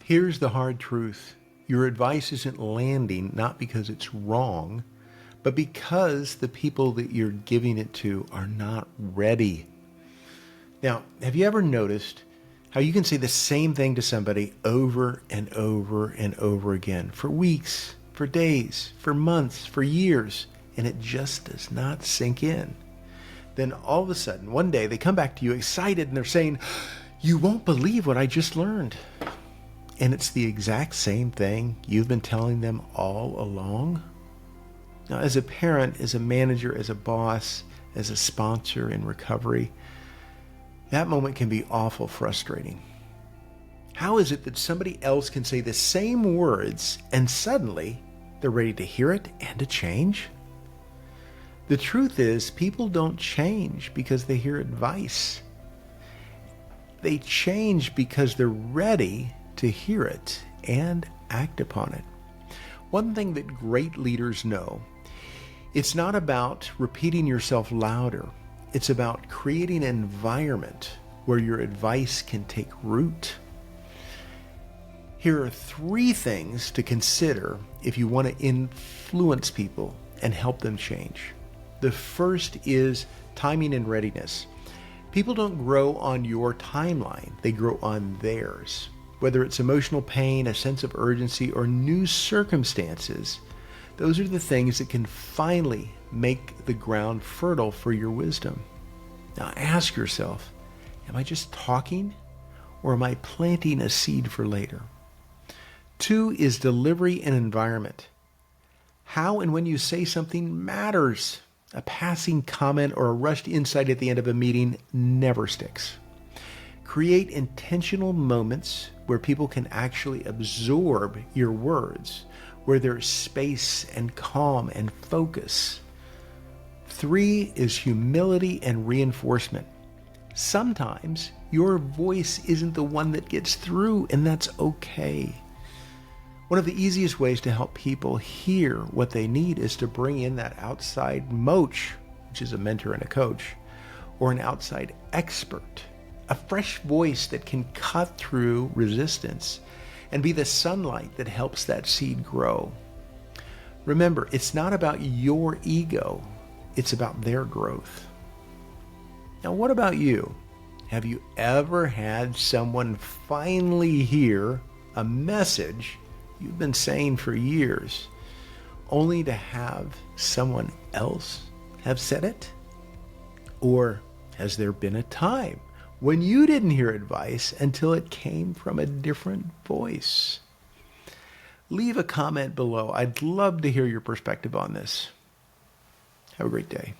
Here's the hard truth. Your advice isn't landing not because it's wrong, but because the people that you're giving it to are not ready. Now, have you ever noticed how you can say the same thing to somebody over and over and over again for weeks, for days, for months, for years, and it just does not sink in? Then all of a sudden, one day, they come back to you excited and they're saying, "You won't believe what I just learned." And it's the exact same thing you've been telling them all along. Now, as a parent, as a manager, as a boss, as a sponsor in recovery, that moment can be awful frustrating. How is it that somebody else can say the same words and suddenly they're ready to hear it and to change? The truth is, people don't change because they hear advice. They change because they're ready to hear it and act upon it. One thing that great leaders know, it's not about repeating yourself louder. It's about creating an environment where your advice can take root. Here are 3 things to consider if you want to influence people and help them change. The first is timing and readiness. People don't grow on your timeline. They grow on theirs. Whether it's emotional pain, a sense of urgency, or new circumstances, those are the things that can finally make the ground fertile for your wisdom. Now ask yourself, am I just talking or am I planting a seed for later? 2 is delivery and environment. How and when you say something matters. A passing comment or a rushed insight at the end of a meeting never sticks. Create intentional moments where people can actually absorb your words, where there's space and calm and focus. 3 is humility and reinforcement. Sometimes your voice isn't the one that gets through, and that's okay. One of the easiest ways to help people hear what they need is to bring in that outside moach, which is a mentor and a coach, or an outside expert, a fresh voice that can cut through resistance and be the sunlight that helps that seed grow. Remember, it's not about your ego, it's about their growth. Now, what about you? Have you ever had someone finally hear a message you've been saying for years, only to have someone else have said it? Or has there been a time when you didn't hear advice until it came from a different voice? Leave a comment below. I'd love to hear your perspective on this. Have a great day.